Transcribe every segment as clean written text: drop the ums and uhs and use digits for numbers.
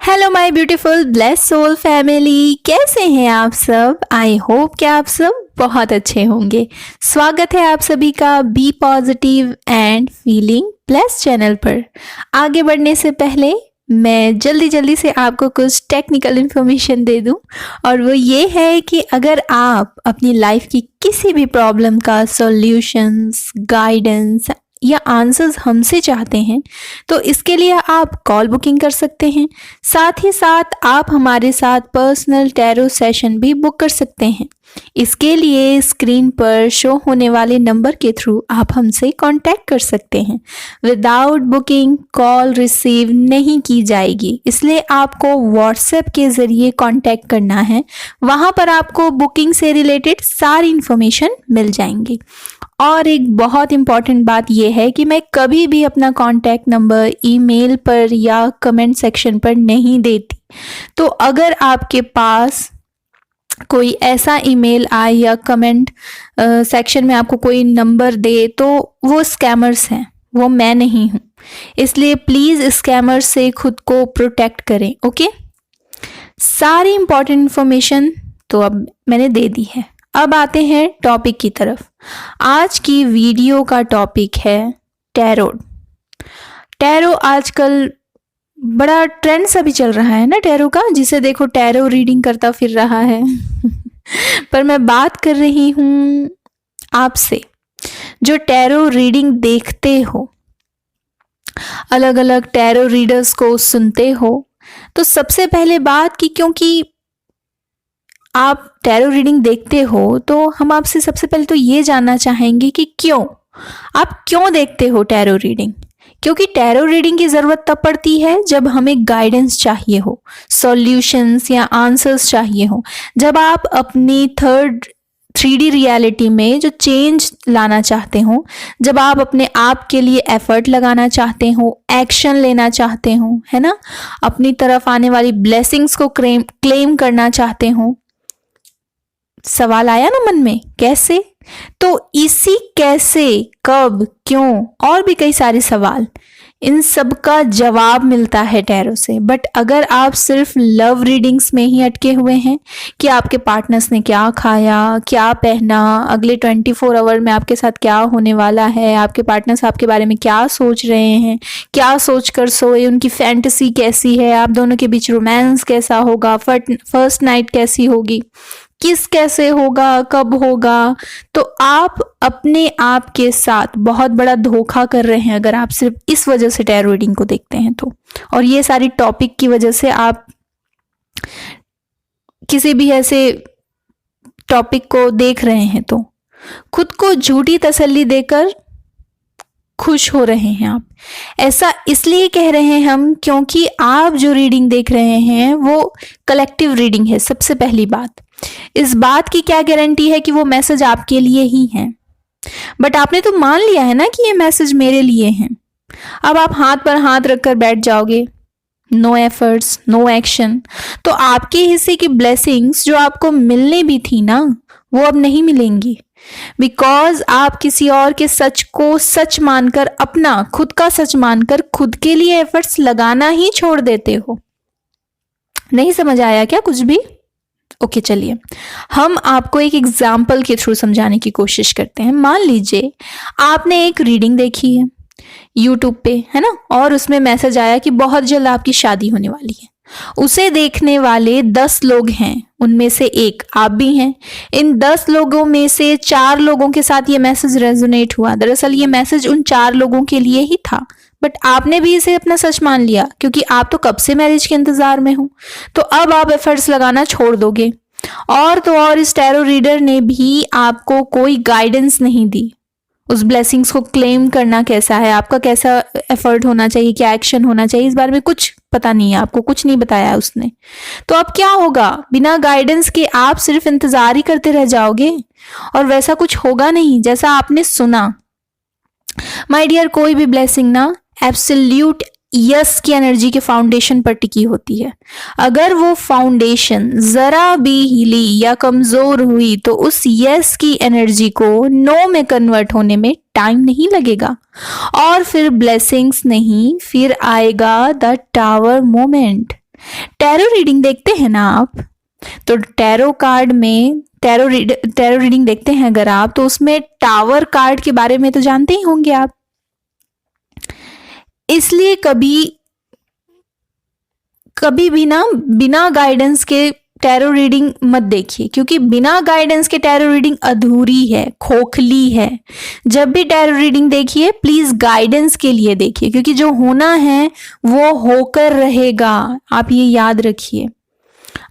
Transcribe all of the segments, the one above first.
Hello my beautiful blessed soul family, कैसे हैं आप सब। आई होप कि आप सब बहुत अच्छे होंगे। स्वागत है आप सभी का be positive and feeling blessed channel पर। आगे बढ़ने से पहले मैं जल्दी से आपको कुछ टेक्निकल इन्फॉर्मेशन दे दूं, और वो ये है कि अगर आप अपनी लाइफ की किसी भी प्रॉब्लम का सॉल्यूशंस, गाइडेंस या आंसर्स हमसे चाहते हैं तो इसके लिए आप कॉल बुकिंग कर सकते हैं। साथ ही साथ आप हमारे साथ पर्सनल टैरो सेशन भी बुक कर सकते हैं। इसके लिए स्क्रीन पर शो होने वाले नंबर के थ्रू आप हमसे कांटेक्ट कर सकते हैं। विदाउट बुकिंग कॉल रिसीव नहीं की जाएगी, इसलिए आपको व्हाट्सएप के ज़रिए कांटेक्ट करना है। वहाँ पर आपको बुकिंग से रिलेटेड सारी इन्फॉर्मेशन मिल जाएंगी। और एक बहुत इम्पॉर्टेंट बात यह है कि मैं कभी भी अपना कॉन्टैक्ट नंबर ईमेल पर या कमेंट सेक्शन पर नहीं देती। तो अगर आपके पास कोई ऐसा ईमेल आए या कमेंट सेक्शन में आपको कोई नंबर दे तो वो स्कैमर्स हैं, वो मैं नहीं हूँ। इसलिए प्लीज़ स्कैमर से खुद को प्रोटेक्ट करें। ओके, सारी इम्पॉर्टेंट इन्फॉर्मेशन तो अब मैंने दे दी है। अब आते हैं टॉपिक की तरफ। आज की वीडियो का टॉपिक है टैरो। टैरो आजकल बड़ा ट्रेंड सा भी चल रहा है ना टैरो का, जिसे देखो टैरो रीडिंग करता फिर रहा है। पर मैं बात कर रही हूँ आपसे जो टैरो रीडिंग देखते हो, अलग अलग टैरो रीडर्स को सुनते हो। तो सबसे पहले बात कि क्योंकि आप टैरो रीडिंग देखते हो तो हम आपसे सबसे पहले तो ये जानना चाहेंगे कि आप क्यों देखते हो टैरो रीडिंग। क्योंकि टैरो रीडिंग की ज़रूरत तब पड़ती है जब हमें गाइडेंस चाहिए हो, सॉल्यूशंस या आंसर्स चाहिए हो, जब आप अपनी 3D रियलिटी में जो चेंज लाना चाहते हो, जब आप अपने आप के लिए एफर्ट लगाना चाहते हो, एक्शन लेना चाहते हो, है ना, अपनी तरफ आने वाली ब्लेसिंग्स को क्लेम करना चाहते हो। सवाल आया ना मन में, कैसे? तो इसी कैसे, कब, क्यों और भी कई सारे सवाल, इन सब का जवाब मिलता है टैरो से। बट अगर आप सिर्फ लव रीडिंग्स में ही अटके हुए हैं कि आपके पार्टनर्स ने क्या खाया, क्या पहना, अगले 24 आवर में आपके साथ क्या होने वाला है, आपके पार्टनर्स आपके बारे में क्या सोच रहे हैं, क्या सोच कर सोए, उनकी फैंटेसी कैसी है, आप दोनों के बीच रोमांस कैसा होगा, फर्स्ट नाइट कैसी होगी, किस कैसे होगा, कब होगा, तो आप अपने आप के साथ बहुत बड़ा धोखा कर रहे हैं अगर आप सिर्फ इस वजह से टैरो रीडिंग को देखते हैं तो। और ये सारी टॉपिक की वजह से आप किसी भी ऐसे टॉपिक को देख रहे हैं तो खुद को झूठी तसल्ली देकर खुश हो रहे हैं आप। ऐसा इसलिए कह रहे हैं हम क्योंकि आप जो रीडिंग देख रहे हैं वो कलेक्टिव रीडिंग है। सबसे पहली बात, इस बात की क्या गारंटी है कि वो मैसेज आपके लिए ही है। बट आपने तो मान लिया है ना कि ये मैसेज मेरे लिए है। अब आप हाथ पर हाथ रखकर बैठ जाओगे, नो एफर्ट्स, नो एक्शन, तो आपके हिस्से की ब्लेसिंग्स जो आपको मिलने भी थी ना, वो अब नहीं मिलेंगी। बिकॉज आप किसी और के सच को सच मानकर, अपना खुद का सच मानकर खुद के लिए एफर्ट्स लगाना ही छोड़ देते हो। नहीं समझ आया क्या कुछ भी? ओके, चलिए हम आपको एक एग्जाम्पल के थ्रू समझाने की कोशिश करते हैं। मान लीजिए आपने एक रीडिंग देखी है यूट्यूब पे, है ना, और उसमें मैसेज आया कि बहुत जल्द आपकी शादी होने वाली है। उसे देखने वाले 10 लोग हैं, उनमें से एक आप भी हैं। इन 10 लोगों में से 4 लोगों के साथ ये मैसेज रेजोनेट हुआ। दरअसल ये मैसेज उन 4 लोगों के लिए ही था, बट आपने भी इसे अपना सच मान लिया क्योंकि आप तो कब से मैरिज के इंतजार में हो। तो अब आप एफर्ट्स लगाना छोड़ दोगे। और तो और इस टैरो रीडर ने भी आपको कोई गाइडेंस नहीं दी। उस ब्लेसिंग्स को क्लेम करना कैसा है, आपका कैसा एफर्ट होना चाहिए, क्या एक्शन होना चाहिए, इस बारे में कुछ पता नहीं है आपको, कुछ नहीं बताया उसने। तो अब क्या होगा? बिना गाइडेंस के आप सिर्फ इंतजार ही करते रह जाओगे और वैसा कुछ होगा नहीं जैसा आपने सुना। माय डियर, कोई भी ब्लेसिंग ना एब्सोल्यूट यस की एनर्जी के फाउंडेशन पर टिकी होती है। अगर वो फाउंडेशन जरा भी हिली या कमजोर हुई तो उस यस की एनर्जी को नो में कन्वर्ट होने में टाइम नहीं लगेगा। और फिर ब्लेसिंग्स नहीं, फिर आएगा the tower moment. Tarot reading देखते हैं ना आप, तो टैरो कार्ड में टैरो रीडिंग देखते हैं अगर आप, तो उसमें टावर कार्ड के बारे में तो जानते ही होंगे आप। इसलिए कभी भी ना बिना गाइडेंस के टैरो रीडिंग मत देखिए, क्योंकि बिना गाइडेंस के टैरो रीडिंग अधूरी है, खोखली है। जब भी टैरो रीडिंग देखिए प्लीज गाइडेंस के लिए देखिए, क्योंकि जो होना है वो होकर रहेगा। आप ये याद रखिए,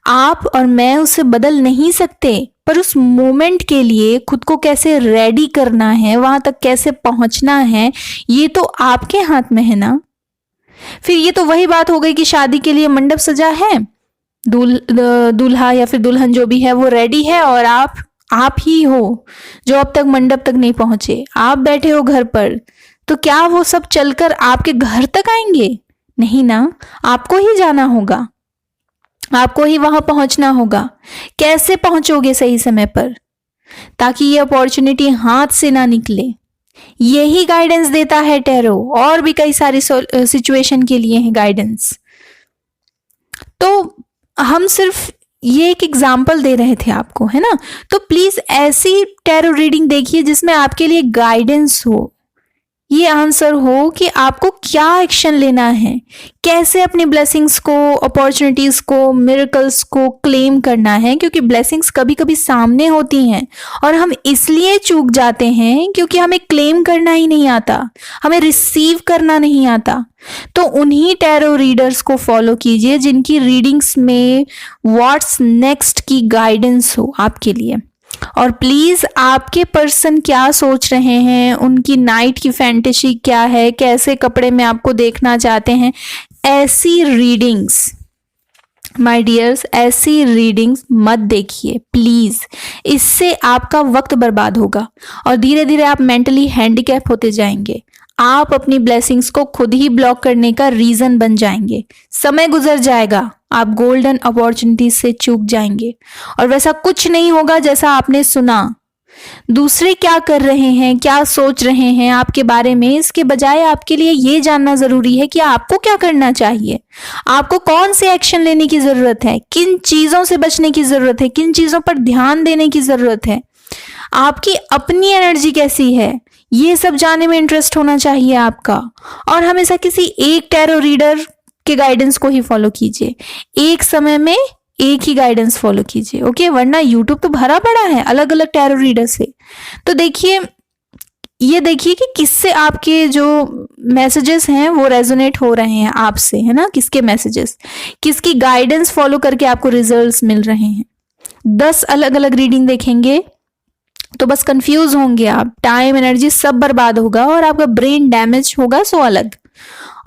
आप और मैं उसे बदल नहीं सकते, पर उस मोमेंट के लिए खुद को कैसे रेडी करना है, वहां तक कैसे पहुंचना है, ये तो आपके हाथ में है ना। फिर ये तो वही बात हो गई कि शादी के लिए मंडप सजा है, दूल्हा या फिर दुल्हन जो भी है वो रेडी है, और आप ही हो जो अब तक मंडप तक नहीं पहुंचे। आप बैठे हो घर पर, तो क्या वो सब चलकर आपके घर तक आएंगे? नहीं ना, आपको ही जाना होगा, आपको ही वहां पहुंचना होगा। कैसे पहुंचोगे सही समय पर, ताकि ये अपॉर्चुनिटी हाथ से ना निकले? यही गाइडेंस देता है टैरो, और भी कई सारी सिचुएशन के लिए है गाइडेंस। तो हम सिर्फ ये एक एग्जाम्पल दे रहे थे आपको, है ना। तो प्लीज ऐसी टैरो रीडिंग देखिए जिसमें आपके लिए गाइडेंस हो, ये आंसर हो कि आपको क्या एक्शन लेना है, कैसे अपनी ब्लेसिंग्स को, अपॉर्चुनिटीज को, मिरेकल्स को क्लेम करना है। क्योंकि ब्लेसिंग्स कभी कभी सामने होती हैं और हम इसलिए चूक जाते हैं क्योंकि हमें क्लेम करना ही नहीं आता, हमें रिसीव करना नहीं आता। तो उन्हीं टैरो रीडर्स को फॉलो कीजिए जिनकी रीडिंग्स में व्हाट्स नेक्स्ट की गाइडेंस हो आपके लिए। और प्लीज आपके पर्सन क्या सोच रहे हैं, उनकी नाइट की फैंटेसी क्या है, कैसे कपड़े में आपको देखना चाहते हैं, ऐसी रीडिंग्स माय डियर्स, ऐसी रीडिंग्स मत देखिए प्लीज। इससे आपका वक्त बर्बाद होगा और धीरे धीरे आप मेंटली हैंडीकैप होते जाएंगे। आप अपनी ब्लेसिंग्स को खुद ही ब्लॉक करने का रीजन बन जाएंगे। समय गुजर जाएगा, आप गोल्डन अपॉर्चुनिटीज से चूक जाएंगे, और वैसा कुछ नहीं होगा जैसा आपने सुना। दूसरे क्या कर रहे हैं, क्या सोच रहे हैं आपके बारे में, इसके बजाय आपके लिए ये जानना जरूरी है कि आपको क्या करना चाहिए, आपको कौन से एक्शन लेने की जरूरत है, किन चीजों से बचने की जरूरत है, किन चीजों पर ध्यान देने की जरूरत है, आपकी अपनी एनर्जी कैसी है, ये सब जानने में इंटरेस्ट होना चाहिए आपका। और हमेशा किसी एक टैरो रीडर के गाइडेंस को ही फॉलो कीजिए, एक समय में एक ही गाइडेंस फॉलो कीजिए, ओके। वरना यूट्यूब तो भरा पड़ा है अलग अलग टैरो रीडर से। तो देखिए, ये देखिए कि किससे आपके जो मैसेजेस हैं वो रेजोनेट हो रहे हैं आपसे, है ना। किसके मैसेजेस, किसकी गाइडेंस फॉलो करके आपको रिजल्ट्स मिल रहे हैं। 10 अलग अलग रीडिंग देखेंगे तो बस कंफ्यूज होंगे आप, टाइम एनर्जी सब बर्बाद होगा और आपका ब्रेन डैमेज होगा, सो अलग।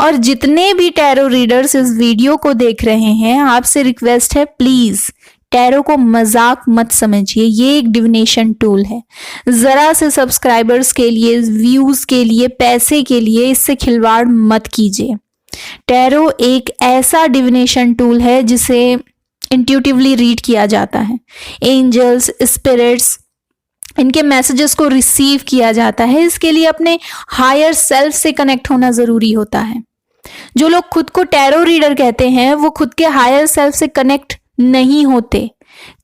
और जितने भी टैरो रीडर्स इस वीडियो को देख रहे हैं, आपसे रिक्वेस्ट है प्लीज टैरो को मजाक मत समझिए, ये एक डिविनेशन टूल है। जरा से सब्सक्राइबर्स के लिए, व्यूज के लिए, पैसे के लिए इससे खिलवाड़ मत कीजिए। टैरो एक ऐसा डिविनेशन टूल है जिसे इंट्यूटिवली रीड किया जाता है। एंजल्स, स्पिरिट्स, इनके मैसेजेस को रिसीव किया जाता है। इसके लिए अपने हायर सेल्फ से कनेक्ट होना जरूरी होता है। जो लोग खुद को टैरो रीडर कहते हैं वो खुद के हायर सेल्फ से कनेक्ट नहीं होते।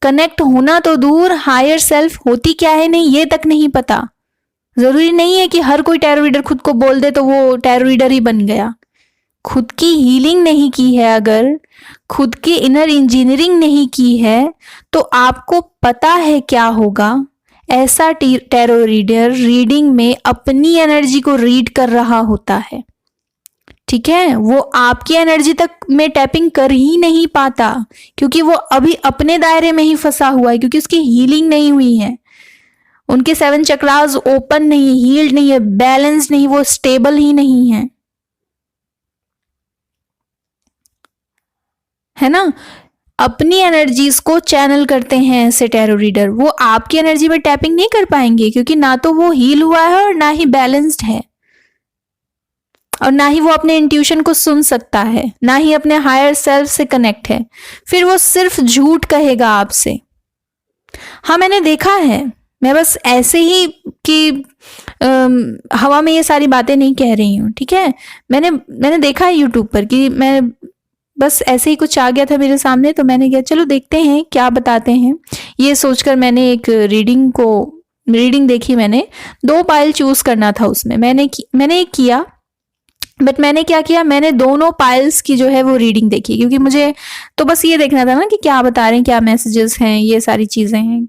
कनेक्ट होना तो दूर, हायर सेल्फ होती क्या है नहीं ये तक नहीं पता। जरूरी नहीं है कि हर कोई टैरो रीडर खुद को बोल दे तो वो टैरो रीडर ही बन गया। खुद की हीलिंग नहीं की है, अगर खुद की इनर इंजीनियरिंग नहीं की है, तो आपको पता है क्या होगा। ऐसा टैरो रीडर रीडिंग में अपनी एनर्जी को रीड कर रहा होता है, ठीक है। वो आपकी एनर्जी तक में टैपिंग कर ही नहीं पाता, क्योंकि वो अभी अपने दायरे में ही फंसा हुआ है, क्योंकि उसकी हीलिंग नहीं हुई है। उनके 7 चक्रास ओपन नहीं, हील्ड नहीं है, बैलेंस नहीं, वो स्टेबल ही नहीं है ना। अपनी एनर्जीज को चैनल करते हैं ऐसे टैरो रीडर। वो आपकी एनर्जी में टैपिंग नहीं कर पाएंगे, क्योंकि ना तो वो हील हुआ है और ना ही बैलेंस्ड है, और ना ही वो अपने इंट्यूशन को सुन सकता है, ना ही अपने हायर सेल्फ से कनेक्ट है। फिर वो सिर्फ झूठ कहेगा आपसे। हाँ, मैंने देखा है, मैं बस ऐसे ही कि हवा में ये सारी बातें नहीं कह रही हूँ, ठीक है। मैंने देखा है यूट्यूब पर कि मैं बस ऐसे ही कुछ आ गया था मेरे सामने, तो मैंने कहा चलो देखते हैं क्या बताते हैं। ये सोचकर मैंने एक रीडिंग देखी। मैंने 2 पाइल चूज करना था उसमें, मैंने एक किया, बट मैंने क्या किया, मैंने दोनों पाइल्स की जो है वो रीडिंग देखी, क्योंकि मुझे तो बस ये देखना था ना कि क्या बता रहे हैं, क्या मैसेजेस हैं, ये सारी चीजें हैं।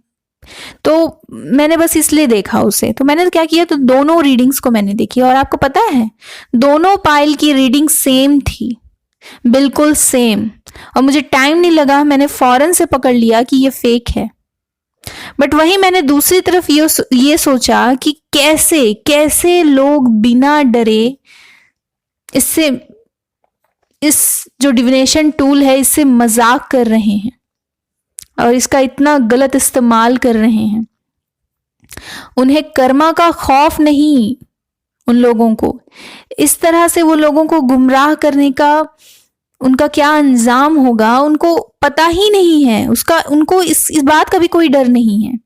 तो मैंने बस इसलिए देखा उसे। तो मैंने क्या किया, तो दोनों रीडिंग्स को मैंने देखी, और आपको पता है दोनों पाइल की रीडिंग सेम थी, बिल्कुल सेम। और मुझे टाइम नहीं लगा, मैंने फौरन से पकड़ लिया कि ये फेक है। बट वहीं मैंने दूसरी तरफ ये सोचा कि कैसे कैसे लोग बिना डरे इससे, इस जो डिविनेशन टूल है इससे मजाक कर रहे हैं और इसका इतना गलत इस्तेमाल कर रहे हैं। उन्हें कर्मा का खौफ नहीं, उन लोगों को इस तरह से, वो लोगों को गुमराह करने का उनका क्या अंजाम होगा उनको पता ही नहीं है, उसका उनको इस बात का भी कोई डर नहीं है।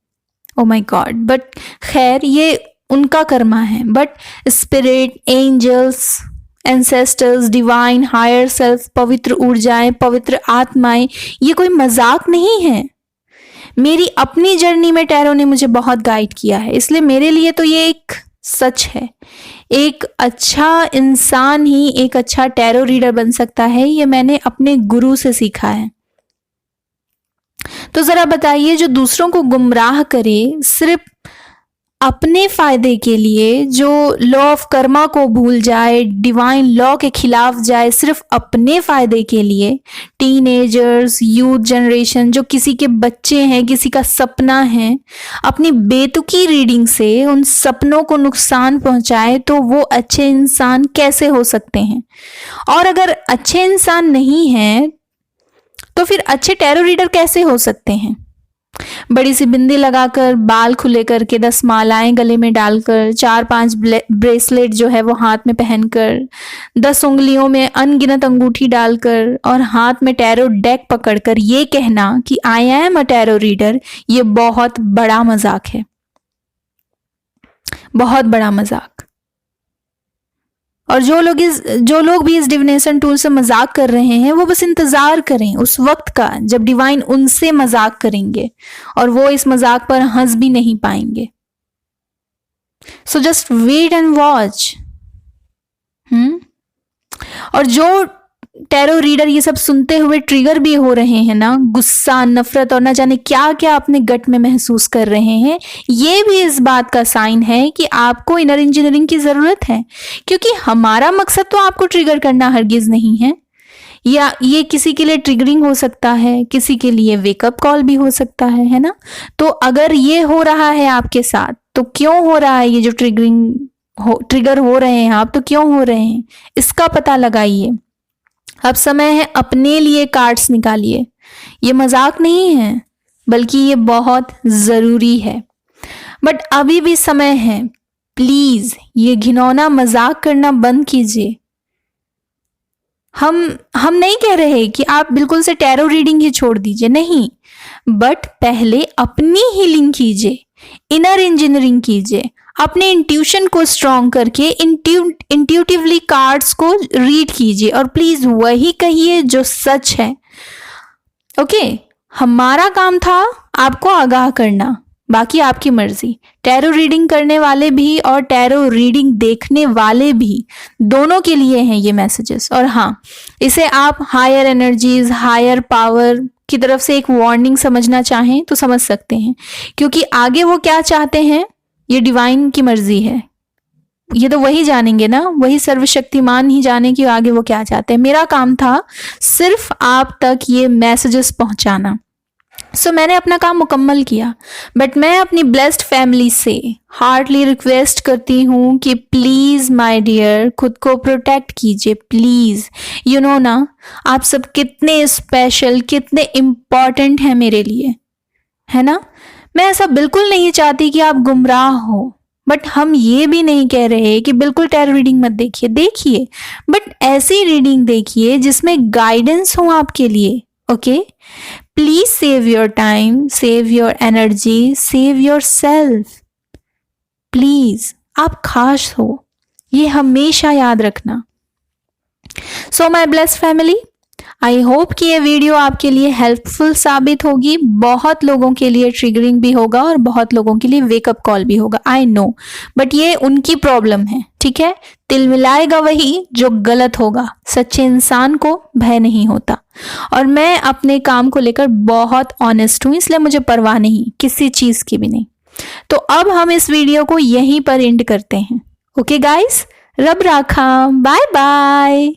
Oh my God. बट खैर ये उनका कर्मा है। But spirit, angels, ancestors, divine, higher self, पवित्र ऊर्जाएं, पवित्र आत्माएं, ये कोई मजाक नहीं है। मेरी अपनी जर्नी में टैरो ने मुझे बहुत गाइड किया है, इसलिए मेरे लिए तो ये एक सच है। एक अच्छा इंसान ही एक अच्छा टैरो रीडर बन सकता है, ये मैंने अपने गुरु से सीखा है। तो जरा बताइए, जो दूसरों को गुमराह करे सिर्फ अपने फायदे के लिए, जो लॉ ऑफ कर्मा को भूल जाए, डिवाइन लॉ के खिलाफ जाए सिर्फ अपने फायदे के लिए, टीनेजर्स, यूथ जनरेशन, जो किसी के बच्चे हैं, किसी का सपना है, अपनी बेतुकी रीडिंग से उन सपनों को नुकसान पहुंचाए, तो वो अच्छे इंसान कैसे हो सकते हैं? और अगर अच्छे इंसान नहीं हैं तो फिर अच्छे टैरो रीडर कैसे हो सकते हैं? बड़ी सी बिंदी लगाकर, बाल खुले करके, 10 मालाएं गले में डालकर, 4-5 ब्रेसलेट जो है वो हाथ में पहनकर, 10 उंगलियों में अनगिनत अंगूठी डालकर और हाथ में टैरो डेक पकड़कर ये कहना कि I am a tarot reader, ये बहुत बड़ा मजाक है, बहुत बड़ा मजाक। और जो लोग भी इस डिविनेशन टूल से मजाक कर रहे हैं, वो बस इंतजार करें उस वक्त का जब डिवाइन उनसे मजाक करेंगे, और वो इस मजाक पर हंस भी नहीं पाएंगे। So just wait and watch. और जो टैरो रीडर ये सब सुनते हुए ट्रिगर भी हो रहे हैं ना, गुस्सा, नफरत और ना जाने क्या क्या अपने गट में महसूस कर रहे हैं, ये भी इस बात का साइन है कि आपको इनर इंजीनियरिंग की जरूरत है। क्योंकि हमारा मकसद तो आपको ट्रिगर करना हरगिज नहीं है, या ये किसी के लिए ट्रिगरिंग हो सकता है, किसी के लिए वेकअप कॉल भी हो सकता है ना। तो अगर ये हो रहा है आपके साथ, तो क्यों हो रहा है? ये जो ट्रिगर हो रहे हैं आप, तो क्यों हो रहे हैं, इसका पता लगाइए। अब समय है, अपने लिए कार्ड्स निकालिए। ये मजाक नहीं है, बल्कि ये बहुत जरूरी है। बट अभी भी समय है, प्लीज ये घिनौना मजाक करना बंद कीजिए। हम नहीं कह रहे कि आप बिल्कुल से टैरो रीडिंग ही छोड़ दीजिए, नहीं, बट पहले अपनी हीलिंग कीजिए, इनर इंजीनियरिंग कीजिए, अपने इंट्यूशन को स्ट्रॉन्ग करके इंट्यूटिवली कार्ड्स को रीड कीजिए, और प्लीज वही कहिए जो सच है। ओके, हमारा काम था आपको आगाह करना, बाकी आपकी मर्जी। टैरो रीडिंग करने वाले भी और टैरो रीडिंग देखने वाले भी, दोनों के लिए हैं ये मैसेजेस। और हाँ, इसे आप हायर एनर्जीज, हायर पावर की तरफ से एक वार्निंग समझना चाहें तो समझ सकते हैं, क्योंकि आगे वो क्या चाहते हैं ये डिवाइन की मर्जी है। ये तो वही जानेंगे ना, वही सर्वशक्तिमान ही जाने कि आगे वो क्या चाहते हैं। मेरा काम था सिर्फ आप तक ये मैसेजेस पहुंचाना। सो मैंने अपना काम मुकम्मल किया। बट मैं अपनी ब्लेस्ड फैमिली से हार्टली रिक्वेस्ट करती हूँ कि प्लीज माय डियर, खुद को प्रोटेक्ट कीजिए प्लीज। यू नो ना, आप सब कितने स्पेशल, कितने इम्पॉर्टेंट हैं मेरे लिए, है ना। मैं ऐसा बिल्कुल नहीं चाहती कि आप गुमराह हो, बट हम ये भी नहीं कह रहे कि बिल्कुल टैरो रीडिंग मत देखिए, बट ऐसी रीडिंग देखिए जिसमें गाइडेंस हो आपके लिए। Okay, please save your time, save your energy, save your self. Please, आप खास हो, ये हमेशा याद रखना। So my blessed family, I hope कि ये वीडियो आपके लिए हेल्पफुल साबित होगी, बहुत लोगों के लिए ट्रिगरिंग भी होगा और बहुत लोगों के लिए वेकअप कॉल भी होगा, आई नो, बट ये उनकी प्रॉब्लम है, ठीक है। तिल मिलाएगा वही जो गलत होगा। सच्चे इंसान को भय नहीं होता और मैं अपने काम को लेकर बहुत ऑनेस्ट हूं, इसलिए मुझे परवाह नहीं किसी चीज की भी नहीं। तो अब हम इस वीडियो को यहीं पर एंड करते हैं। ओके गाइस, रब राखा, बाय बाय।